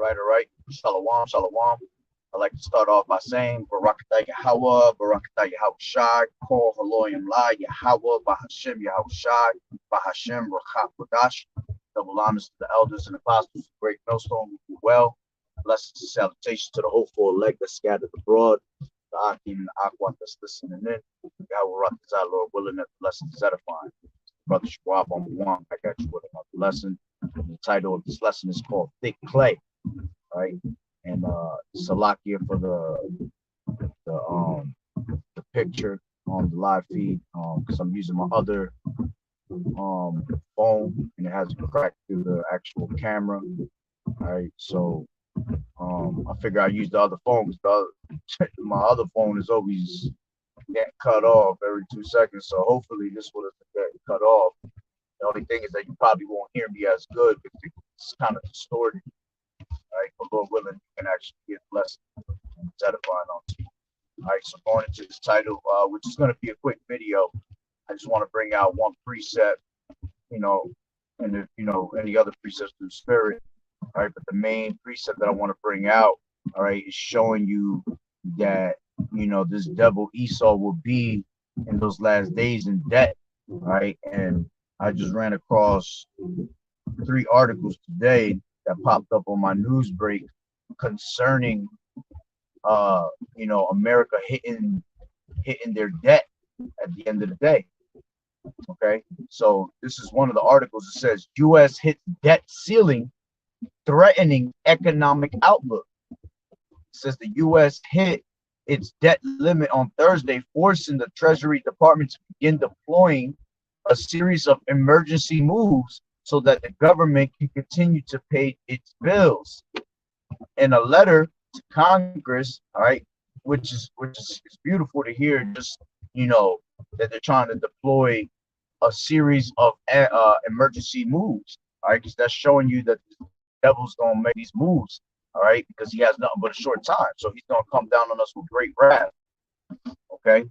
All right. Shalom, shalom. I'd like to start off by saying Barakatah Yahweh, Barakatah Yahweh Shai, Kol Haloyim La, Yahweh, Bahashem Yahweh Shai, Bahashem Rachak Kodash. Double honors to the elders and apostles of Great Millstone who do well. Blessings and salutations to the hopeful elect that scattered abroad, the Akim and the Aquat that's listening in. Yahweh Rakazah, Lord willing, that the lesson is edifying. Brother Schwab on one, I got you with another lesson. The title of this lesson is called Thick Clay, right? And Salakia for the picture on the live feed, because I'm using my other phone and it has a crack through the actual camera. All right, so I figure I use the other phone because my other phone is always getting cut off every 2 seconds. So hopefully this will get cut off. The only thing is that you probably won't hear me as good because it's kind of distorted. Right, but Lord willing, you can actually get blessed and edifying on you. All right, so going into this title, which is going to be a quick video, I just want to bring out one precept, and if, any other precepts through the spirit. All right, but the main precept that I want to bring out, all right, is showing you that, this devil Esau will be in those last days in debt. All right, and I just ran across 3 articles today that popped up on my news break concerning America hitting their debt at the end of the day. Okay, so this is one of the articles. It says US hits debt ceiling, threatening economic outlook. It says the US hit its debt limit on Thursday, forcing the Treasury Department to begin deploying a series of emergency moves so that the government can continue to pay its bills. In a letter to Congress, all right, which is beautiful to hear, just that they're trying to deploy a series of emergency moves, all right, because that's showing you that the devil's gonna make these moves, all right, because he has nothing but a short time, so he's gonna come down on us with great wrath. Okay.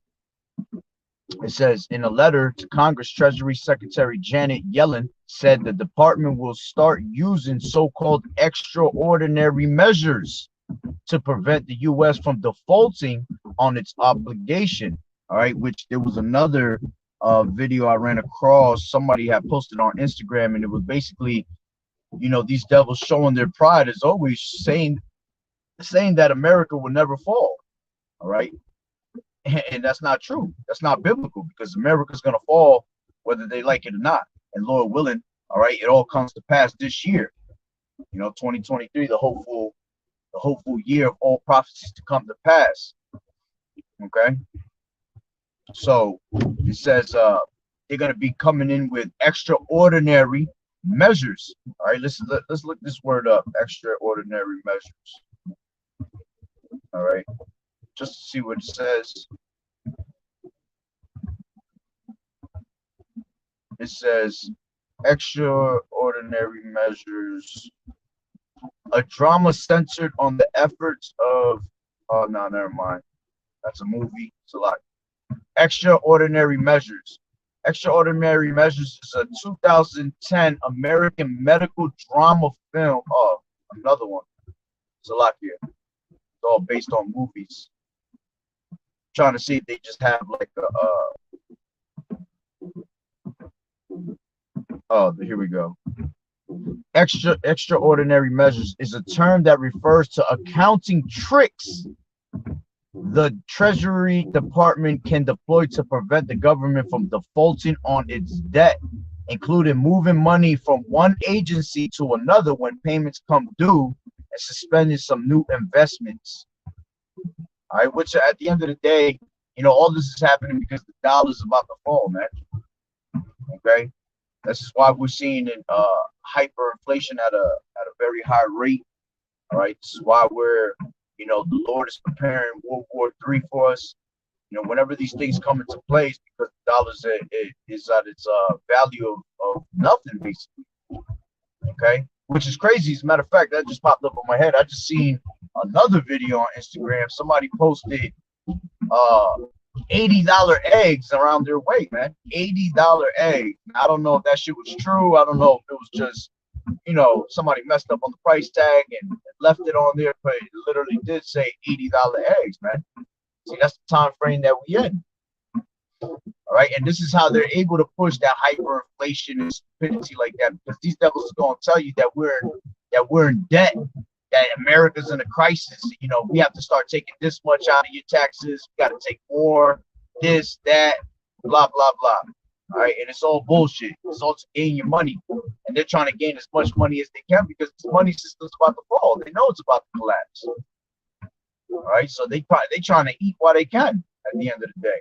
It says in a letter to Congress, Treasury Secretary Janet Yellen said the department will start using so-called extraordinary measures to prevent the U.S. from defaulting on its obligation. All right, which there was another video I ran across. Somebody had posted on Instagram, and it was basically, these devils showing their pride as always, saying that America will never fall. All right. And that's not true. That's not biblical, because America's going to fall whether they like it or not. And Lord willing, all right, it all comes to pass this year. 2023, the hopeful year of all prophecies to come to pass. Okay. So it says they're going to be coming in with extraordinary measures. All right, let's look this word up. Extraordinary measures. All right. Just to see what it says. It says extraordinary measures, a drama centered on the efforts of, oh no, never mind. That's a movie. It's a lot. Extraordinary Measures. Extraordinary Measures is a 2010 American medical drama film. Oh, another one. It's a lot here. It's all based on movies. Trying to see if they just have like here we go. Extraordinary measures is a term that refers to accounting tricks the Treasury Department can deploy to prevent the government from defaulting on its debt, including moving money from one agency to another when payments come due and suspending some new investments. All right, which at the end of the day, all this is happening because the dollar's about to fall, man. Okay, this is why we're seeing hyperinflation at a very high rate. All right, this is why we're, the Lord is preparing World War III for us. Whenever these things come into place, because the dollar is at its value of nothing, basically. Okay, which is crazy. As a matter of fact, that just popped up on my head. I just seen another video on Instagram. Somebody posted $80 eggs around their way, man. $80 egg. I don't know if that shit was true. I don't know if it was just, somebody messed up on the price tag and left it on there, but it literally did say $80 eggs, man. See, that's the time frame that we in. All right, and this is how they're able to push that hyperinflation and stupidity like that, because these devils are going to tell you that we're in debt, that America's in a crisis. You know, we have to start taking this much out of your taxes. We got to take more, this, that, blah, blah, blah. All right, and it's all bullshit. It's all to gain your money, and they're trying to gain as much money as they can because the money system's about to fall. They know it's about to collapse. All right, so they trying to eat while they can at the end of the day.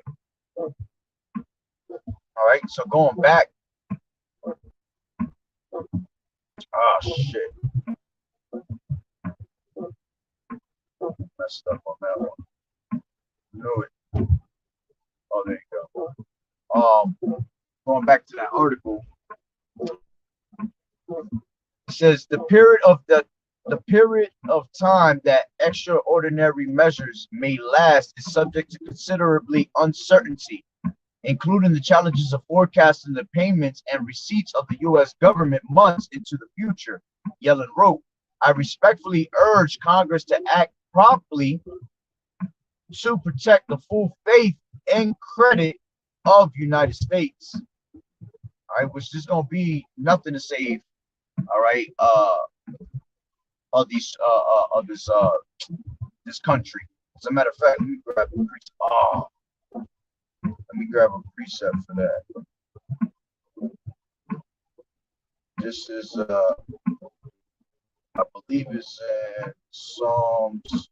All right, so going back. Oh shit. Messed up on that one. Knew it. Oh, there you go. Going back to that article. It says the period of time that extraordinary measures may last is subject to considerably uncertainty, including the challenges of forecasting the payments and receipts of the U.S. government months into the future. Yellen wrote, I respectfully urge Congress to act promptly to protect the full faith and credit of United States. All right, which is going to be nothing to save. All right, of this country. As a matter of fact, let me grab a precept for that. This is I believe it's in Psalms.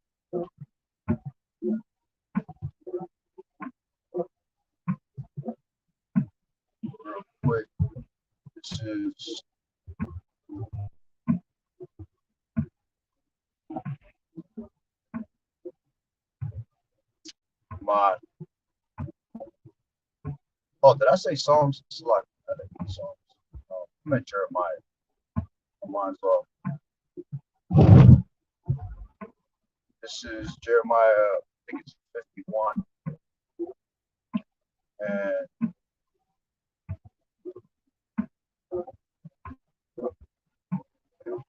Real quick, this is my. Oh, did I say Psalms? It's like Psalms. Oh, I meant Jeremiah. Mine's off. This is Jeremiah, I think it's 51. And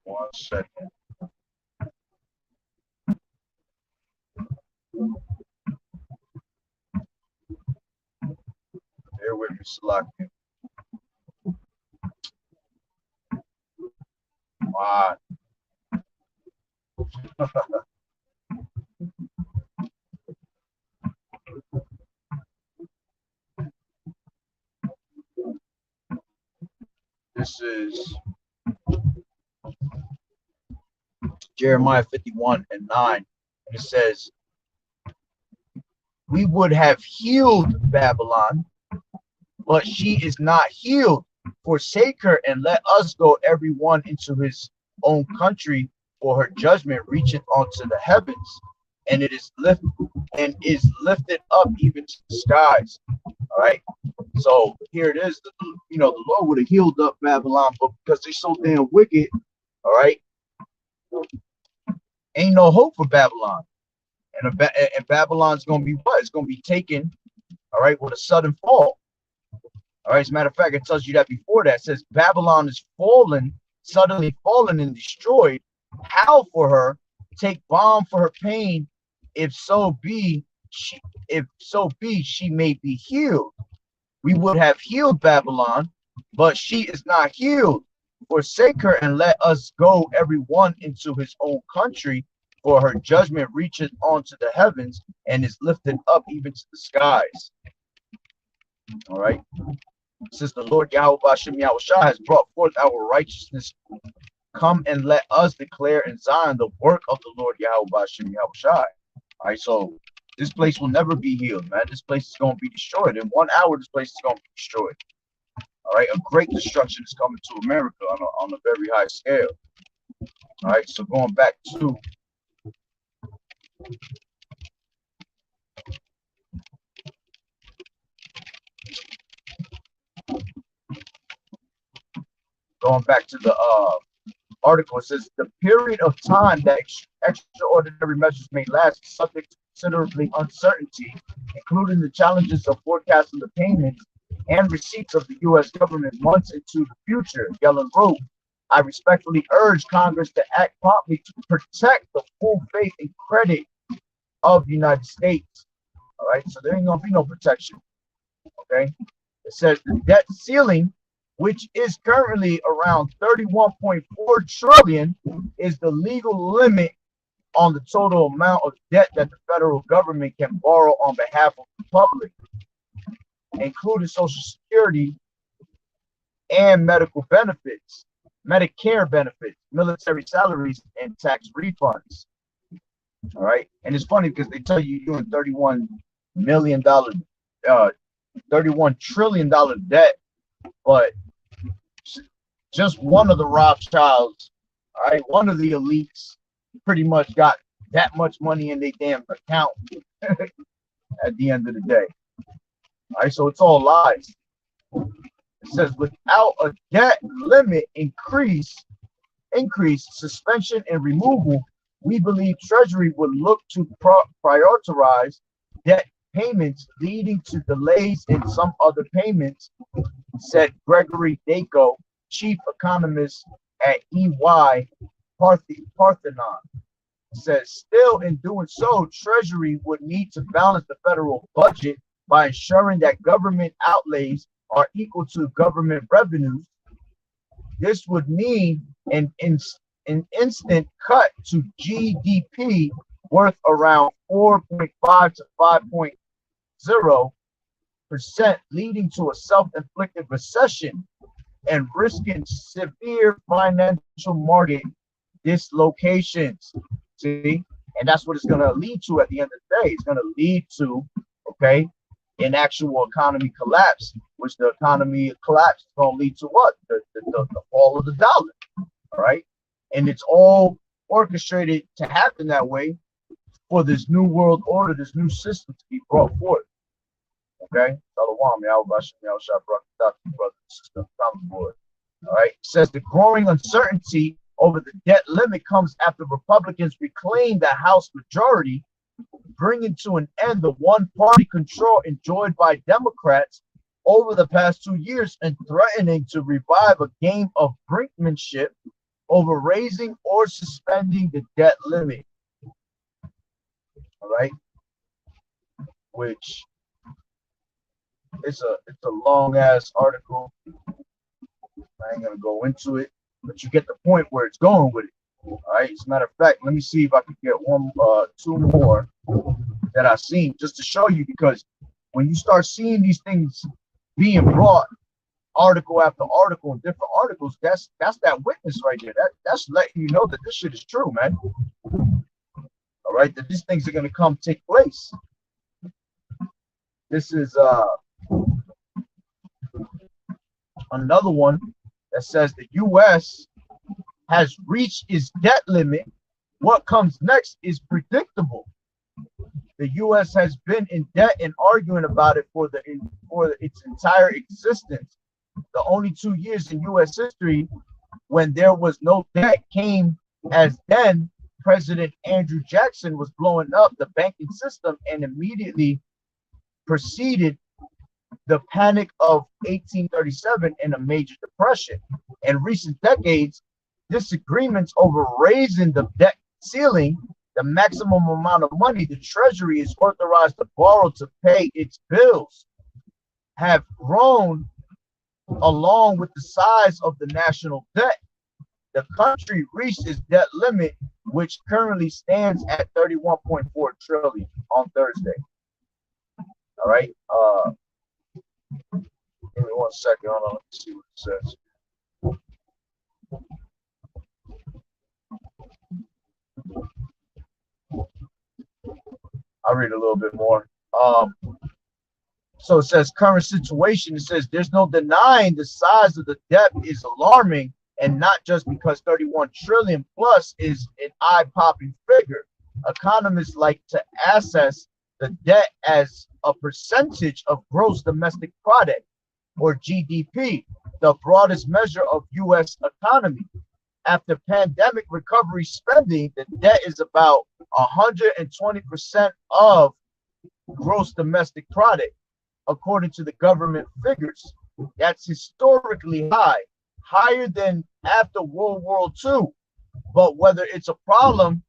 one second. Bear with me, Salaki. Wow. This is Jeremiah 51 and 9. And it says, we would have healed Babylon, but she is not healed. Forsake her and let us go every one into his own country, for her judgment reacheth onto the heavens, and it is lifted up even to the skies. All right. So here it is. The Lord would have healed up Babylon, but because they're so damn wicked, all right, ain't no hope for Babylon. And Babylon's gonna be what? It's gonna be taken, all right, with a sudden fall. All right, as a matter of fact, it tells you that before that. It says Babylon is fallen, suddenly fallen and destroyed. Howl for her, take balm for her pain, if so be she may be healed. We would have healed Babylon, but she is not healed. Forsake her and let us go every one into his own country, for her judgment reaches onto the heavens and is lifted up even to the skies. All right. Since the Lord Yahweh Bashem Yahushua has brought forth our righteousness, come and let us declare in Zion the work of the Lord Yahweh Bashem Yahushua. All right, so this place will never be healed, man. This place is going to be destroyed. In 1 hour, this place is going to be destroyed. All right, a great destruction is coming to America on a very high scale. All right, so going back to the article, it says the period of time that extraordinary measures may last is subject to considerably uncertainty, including the challenges of forecasting the payments and receipts of the U.S. government months into the future. Yellen wrote, I respectfully urge Congress to act promptly to protect the full faith and credit of the United States. All right, so there ain't gonna be no protection. Okay, it says the debt ceiling, which is currently around 31.4 trillion, is the legal limit on the total amount of debt that the federal government can borrow on behalf of the public, including Social Security and medical benefits, Medicare benefits, military salaries, and tax refunds. All right. And it's funny because they tell you you're doing $31 trillion debt, but just one of the Rothschilds, all right, one of the elites pretty much got that much money in their damn account at the end of the day. All right, so it's all lies. It says without a debt limit increase, suspension, and removal, we believe Treasury would look to prioritize debt payments, leading to delays in some other payments, said Gregory Dacko, chief economist at EY Parthenon. Says still in doing so, Treasury would need to balance the federal budget by ensuring that government outlays are equal to government revenues. This would mean an instant cut to GDP worth around 4.5 to 5.0%, leading to a self-inflicted recession and risking severe financial market dislocations. See, and that's what it's going to lead to at the end of the day. It's going to lead to, okay, an actual economy collapse, which the economy collapse is going to lead to what? The fall of the dollar. All right. And it's all orchestrated to happen that way for this new world order, this new system to be brought forth. Okay. All right. It says the growing uncertainty over the debt limit comes after Republicans reclaim the House majority, bringing to an end the one-party control enjoyed by Democrats over the past 2 years and threatening to revive a game of brinkmanship over raising or suspending the debt limit. All right, which it's a long ass article. I ain't gonna go into it, but you get the point where it's going with it. All right. As a matter of fact, let me see if I can get two more that I've seen just to show you, because when you start seeing these things being brought, article after article and different articles, that's that witness right there. That's letting you know that this shit is true, man. All right, that these things are gonna come take place. This is another one that says the U.S. has reached its debt limit. What comes next is predictable. The U.S. has been in debt and arguing about it for its entire existence. The only 2 years in U.S. history when there was no debt came as then President Andrew Jackson was blowing up the banking system and immediately preceded the panic of 1837 and a major depression. In recent decades, disagreements over raising the debt ceiling, the maximum amount of money the Treasury is authorized to borrow to pay its bills, have grown along with the size of the national debt. The country reached its debt limit, which currently stands at 31.4 trillion on Thursday. All right. Give me 1 second. Hold on. Let's see what it says. I'll read a little bit more. So it says current situation. It says there's no denying the size of the debt is alarming, and not just because 31 trillion plus is an eye-popping figure. Economists like to assess the debt as a percentage of gross domestic product, or GDP, the broadest measure of U.S. economy. After pandemic recovery spending, the debt is about 120% of gross domestic product, according to the government figures. That's historically high, higher than after World War II, but whether it's a problem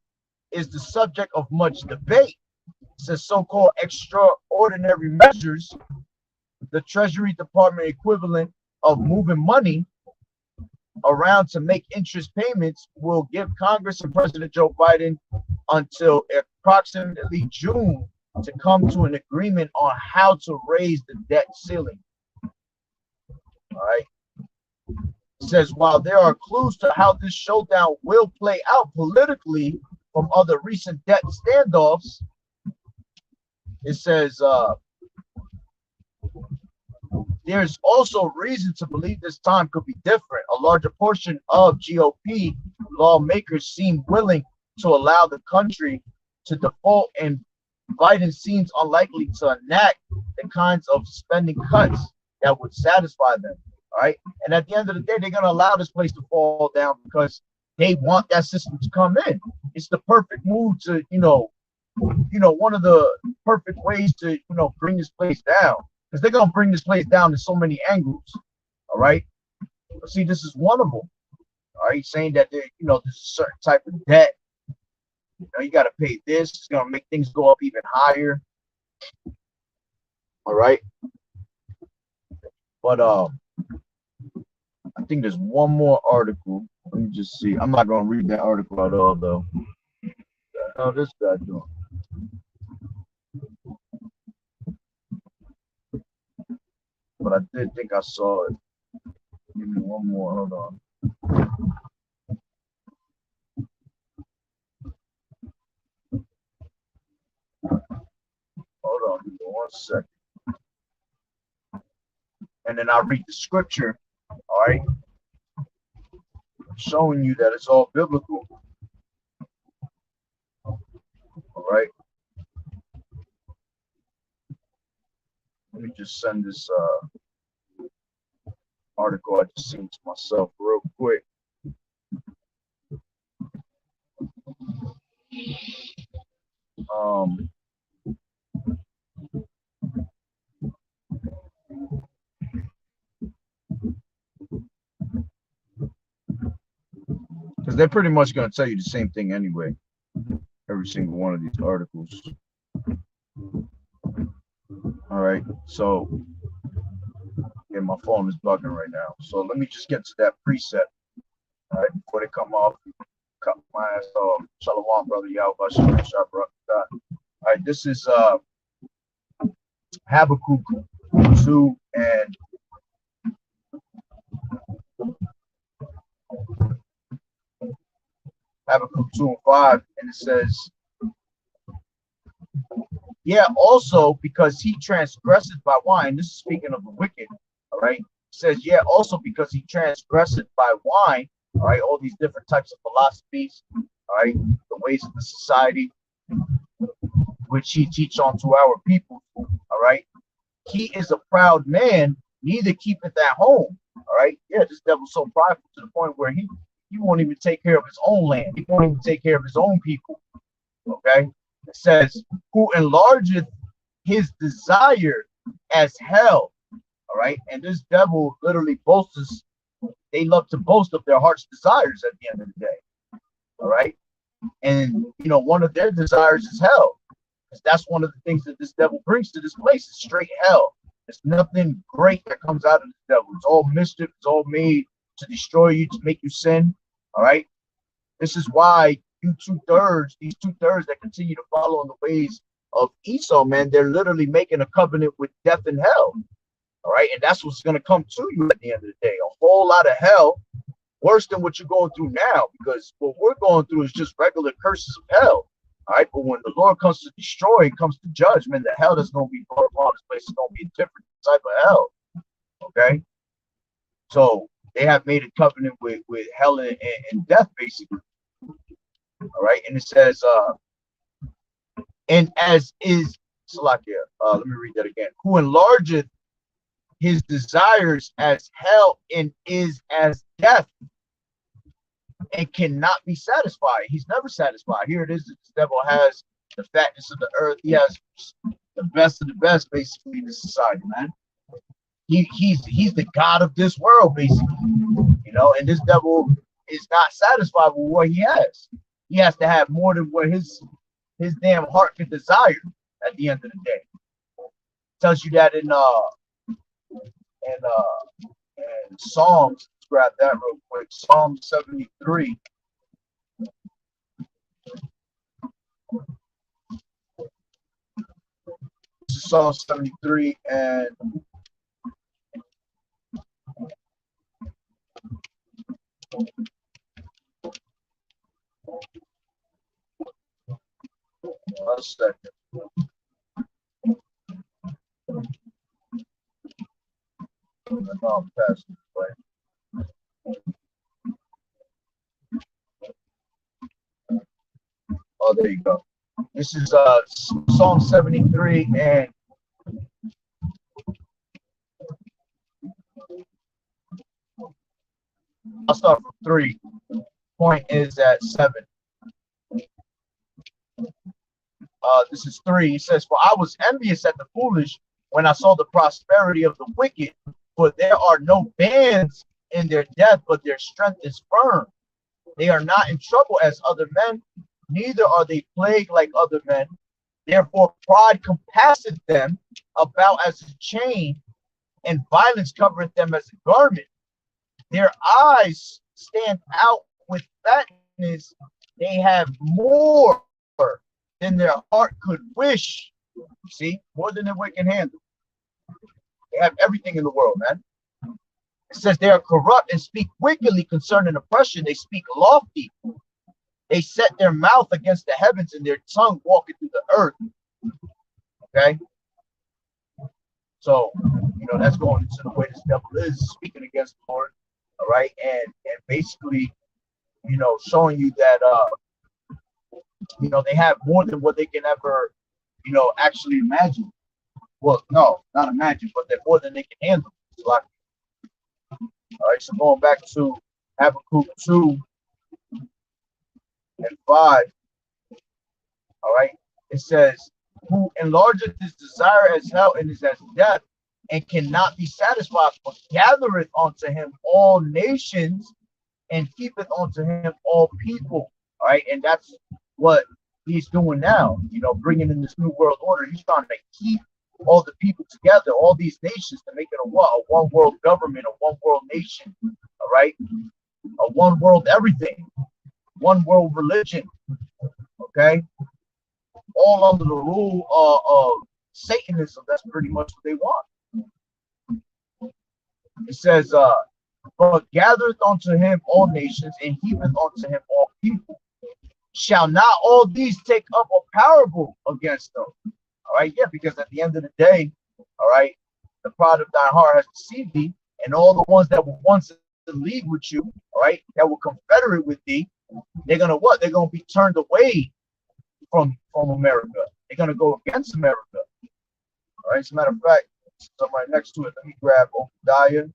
is the subject of much debate. It says so-called extraordinary measures, the Treasury Department equivalent of moving money around to make interest payments, will give Congress and President Joe Biden until approximately June to come to an agreement on how to raise the debt ceiling. All right. It says while there are clues to how this showdown will play out politically from other recent debt standoffs, it says there's also reason to believe this time could be different. A larger portion of GOP lawmakers seem willing to allow the country to default, and Biden seems unlikely to enact the kinds of spending cuts that would satisfy them. All right. And at the end of the day, they're going to allow this place to fall down because they want that system to come in. It's the perfect move to, one of the perfect ways to, bring this place down, because they're going to bring this place down in so many angles. All right. But see, this is one of them. All right. Saying that, there's a certain type of debt. You got to pay this. It's going to make things go up even higher. All right. But I think there's one more article. Let me just see. I'm not going to read that article at all, though. Oh, this guy doing. But I did think I saw it. Give me one more. Hold on. Hold on. Give me 1 second. And then I'll read the scripture. All right. Showing you that it's all biblical. All right. Let me just send this article I just seen to myself real quick. Because they're pretty much going to tell you the same thing anyway. Every single one of these articles. All right. So, yeah, my phone is bugging right now. So let me just get to that preset. All right. Before they come off, cut my ass off. Shalom, brother. Yahweh, Sharp, all right. This is Habakkuk 2 and Habakkuk 2 and 5, and it says, yeah, also because he transgressed by wine. This is speaking of the wicked, all right. It says, yeah, also because he transgressed by wine, all right, all these different types of philosophies, all right, the ways of the society, which he teach unto our people, all right. He is a proud man, neither keepeth at home, all right. Yeah, this devil's so prideful to the point where he won't even take care of his own land. He won't even take care of his own people. Okay. It says, who enlargeth his desire as hell. All right. And this devil literally boasts. They love to boast of their heart's desires at the end of the day. All right. And, one of their desires is hell. Because that's one of the things that this devil brings to this place is straight hell. There's nothing great that comes out of this devil. It's all mischief. It's all made to destroy you, to make you sin. All right. This is why these two-thirds that continue to follow in the ways of Esau, man, they're literally making a covenant with death and hell. All right. And that's what's going to come to you at the end of the day. A whole lot of hell, worse than what you're going through now, because what we're going through is just regular curses of hell. All right. But when the Lord comes to destroy and comes to judgment, the hell that's going to be brought upon this place is going to be a different type of hell. Okay. So they have made a covenant with hell and death, basically. All right. And it says, and as is Salakia, let me read that again. Who enlargeth his desires as hell and is as death and cannot be satisfied. He's never satisfied. Here it is. This devil has the fatness of the earth. He has the best of the best, basically, in this society, man. He's the God of this world, basically. And this devil is not satisfied with what he has. He has to have more than what his damn heart can desire at the end of the day. Tells you that in Psalms. Let's grab that real quick. Psalm 73. This is Psalm 73 and one second. Oh, there you go. This is Psalm 73 and I'll start from 3. Point is at 7. This is 3. He says, "For I was envious at the foolish when I saw the prosperity of the wicked, for there are no bands in their death, but their strength is firm. They are not in trouble as other men, neither are they plagued like other men. Therefore pride compasseth them about as a chain, and violence covereth them as a garment. Their eyes stand out with fatness. They have more than their heart could wish." See, more than their wick can handle. They have everything in the world, man. It says they are corrupt and speak wickedly concerning oppression. They speak lofty. They set their mouth against the heavens and their tongue walking through the earth. Okay. So, that's going into the way this devil is speaking against the Lord. All right. And basically, showing you that, they have more than what they can ever, actually imagine. Well, no, not imagine, but they're more than they can handle. All right, so going back to Habakkuk 2 and 5. All right, it says, "Who enlargeth his desire as hell and is as death, and cannot be satisfied, but gathereth unto him all nations, and keepeth unto him all people." All right, and that's what he's doing now, bringing in this new world order. He's trying to keep all the people together, all these nations, to make it a one world government, a one world nation. All right, a one world everything, one world religion. Okay, all under the rule of Satanism. That's pretty much what they want. It says, "But gathereth unto him all nations, and heapeth unto him all people. Shall not all these take up a parable against them?" All right, yeah, because at the end of the day, all right, the pride of thine heart has deceived thee, and all the ones that were once in league with you, all right, that were confederate with thee, they're gonna what? They're gonna be turned away from America. They're gonna go against America. All right, as a matter of fact, I'm right next to it. Let me grab Obadiah.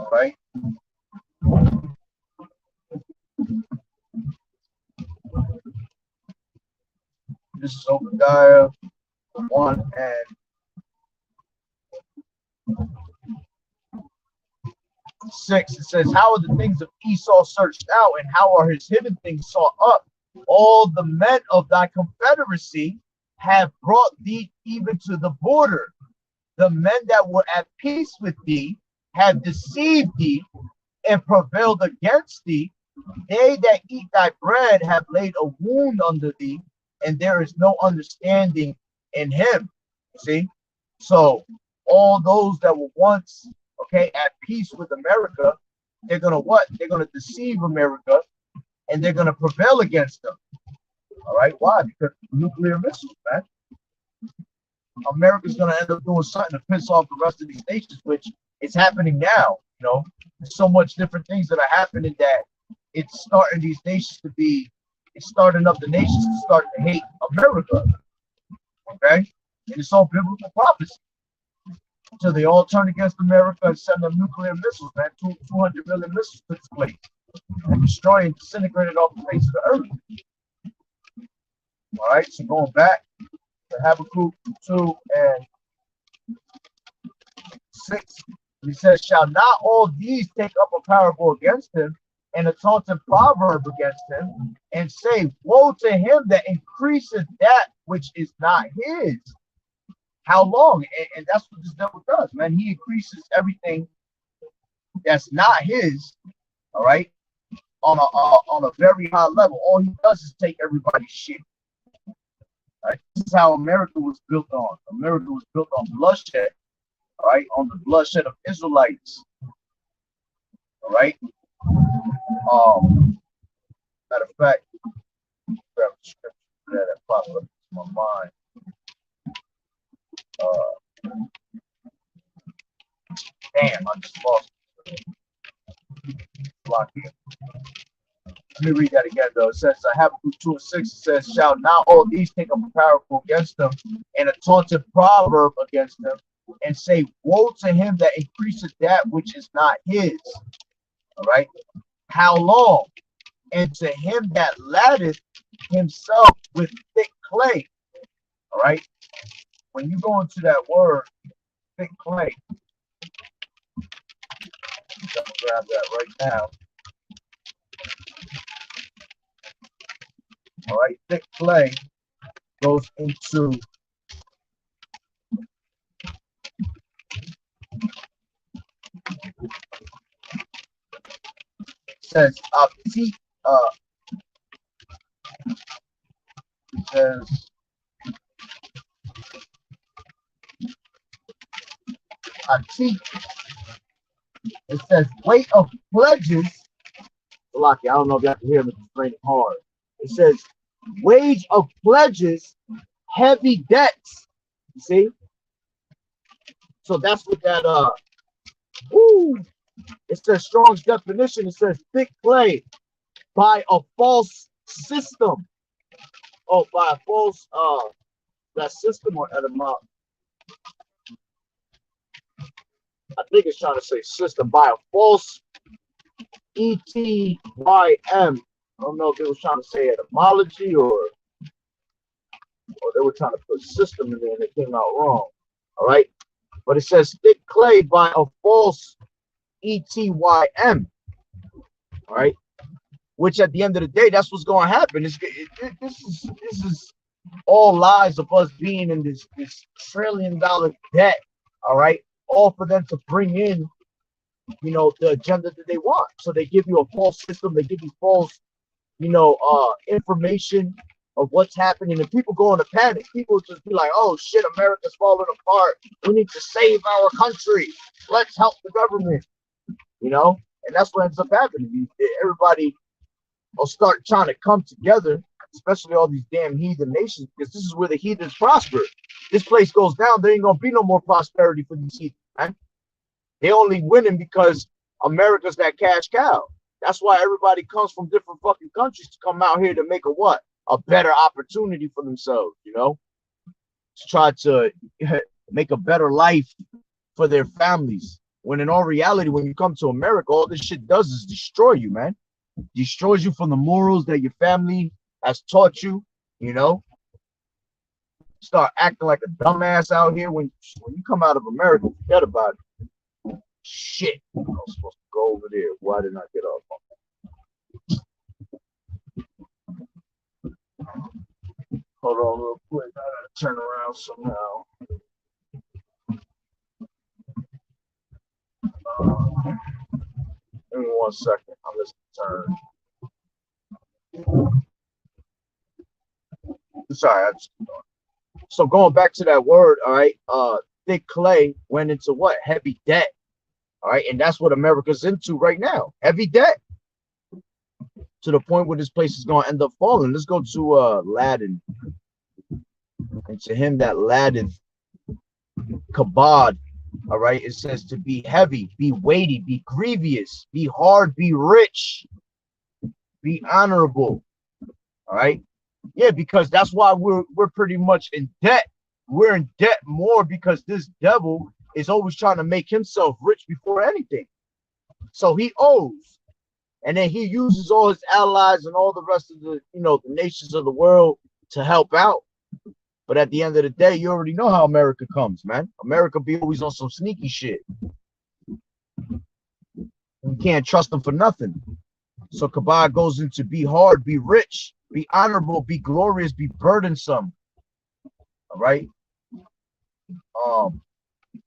All right. This is Obadiah 1 and 6. It says, "How are the things of Esau searched out, and how are his hidden things sought up? All the men of thy confederacy have brought thee even to the border. The men that were at peace with thee have deceived thee and prevailed against thee. They that eat thy bread have laid a wound under thee, and there is no understanding in him." See? So all those that were once, okay, at peace with America, they're gonna what? They're gonna deceive America, and they're gonna prevail against them. All right, why? Because nuclear missiles, man. America's gonna end up doing something to piss off the rest of these nations, which is happening now. There's so much different things that are happening that it's starting these nations to be, it's starting up the nations to start to hate America. Okay, and it's all biblical prophecy. So they all turn against America and send them nuclear missiles, man. 200 million missiles took place and destroy and disintegrate it off the face of the earth. All right, so going back to Habakkuk 2 and 6, He says, shall not all these take up a parable against him and a taunting proverb against him and say, woe to him that increaseth that which is not his? How long? And that's what this devil does, man. He increases everything that's not his, all right, on a very high level. All he does is take everybody's shit. Right? This is how America was built on. America was built on bloodshed, all right, on the bloodshed of Israelites, all right. Matter of fact, grab the scripture that popped up in my mind. Damn, I just lost it. Block here. Let me read that again, though. It says, Habakkuk 2:6, it says, shall not all these take up a parable against them and a taunted proverb against them and say, woe to him that increaseth that which is not his? All right. How long? And to him that laddeth himself with thick clay. All right. When you go into that word, thick clay, I'm gonna grab that right now. All right, thick clay goes into it says it says it says weight of pledges. Lucky, I don't know if you have to hear me, it's raining hard. It says wage of pledges, heavy debts. You see? So that's what that it says Strong's definition. It says thick clay by a false system. Oh, by a false that system or etymology. I think it's trying to say system by a false ETYM. I don't know if it was trying to say etymology or they were trying to put system in there and it came out wrong. All right. But it says thick clay by a false ETYM. All right. Which at the end of the day, that's what's going to happen. This is all lies of us being in this $1 trillion debt. All right. All for them to bring in, you know, the agenda that they want. So they give you a false system. They give you false, you know, information of what's happening. And people go into panic. People just be like, oh shit, America's falling apart. We need to save our country. Let's help the government. You know, and that's what ends up happening. Everybody will start trying to come together, especially all these damn heathen nations, because this is where the heathens prosper. This place goes down, there ain't gonna be no more prosperity for these heathens, man. They only winning because America's that cash cow. That's why everybody comes from different fucking countries to come out here to make a what? A better opportunity for themselves, you know? To try to make a better life for their families. When in all reality, when you come to America, all this shit does is destroy you, man. Destroys you from the morals that your family has taught you, you know? Start acting like a dumbass out here. When you come out of America, forget about it. Shit. I was supposed to go over there. Why didn't I get off on that? Hold on real quick. I gotta turn around somehow. Give me 1 second. I'm just turn. Sorry, I just keep going. So going back to that word, all right, thick clay went into what? Heavy debt. All right, and that's what America's into right now. Heavy debt. To the point where this place is going to end up falling. Let's go to Laden. And to him that laddeth kabod. All right, it says to be heavy, be weighty, be grievous, be hard, be rich, be honorable. All right. Yeah, because that's why we're pretty much in debt. We're in debt more because this devil is always trying to make himself rich before anything. So he owes. And then he uses all his allies and all the rest of the, you know, the nations of the world to help out. But at the end of the day, you already know how America comes, man. America be always on some sneaky shit. You can't trust them for nothing. So Kabbalah goes into be hard, be rich, be honorable, be glorious, be burdensome. All right.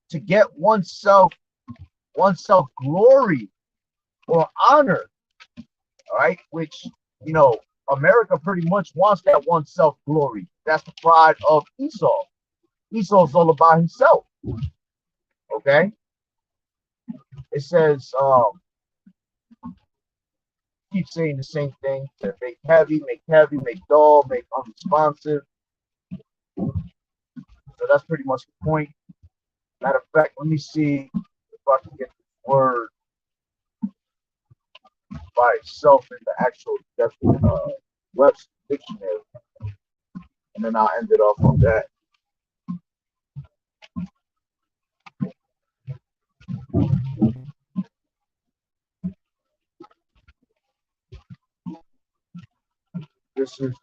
To get oneself glory or honor. All right, which America pretty much wants that oneself glory. That's the pride of Esau. Esau's all about himself. Okay. It says, keep saying the same thing. To make heavy, make dull, make unresponsive. So that's pretty much the point. Matter of fact, let me see if I can get this word by itself in the actual Webster dictionary, and then I'll end it off on that. This is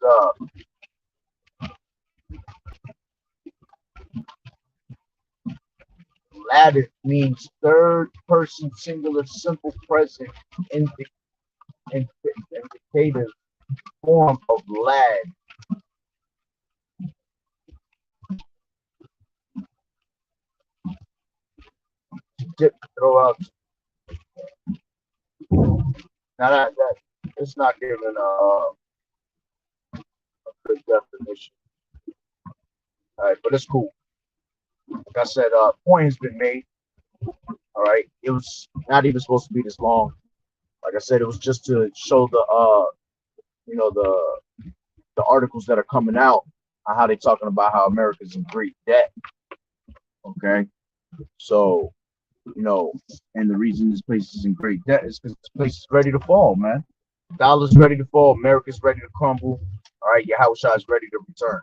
Latin means third person singular simple present indicative form of lad. Dip, throw out. Now that it's not giving a good definition. All right, but it's cool. Like I said, point has been made. All right, it was not even supposed to be this long. Like I said, it was just to show the articles that are coming out on how they're talking about how America's in great debt. Okay, so and the reason this place is in great debt is because this place is ready to fall, man. Dollar's ready to fall. America's ready to crumble. All right, Yahushua is ready to return.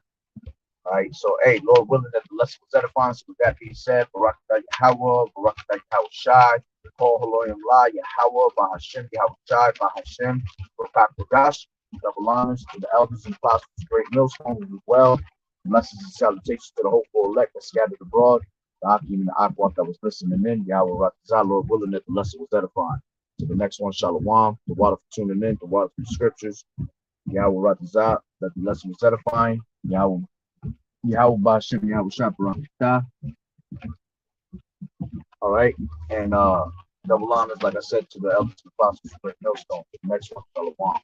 All right, so hey, Lord willing that the lesson was edifying. So with that being said, Barak Yahweh, Barak Yahushai, Call Haloyim La, Yahweh, Bahashem, Yahushai, Bahashem, Barak Bagash, double honors to the elders and apostles, great millstones as well. Blessings and salutations to the hopeful elect that scattered abroad, the Akim and the Akwak that was listening in, Yahweh Ratazah, Lord willing that the lesson was edifying. To the next one, Shalom, the water for tuning in, the water for the scriptures, Yahweh Ratazah, that the lesson was edifying, Yahweh Bashem, Yahweh Shaparah. All right, and double honors, like I said, to the elders and apostles, great millstone. The next one, Shalom.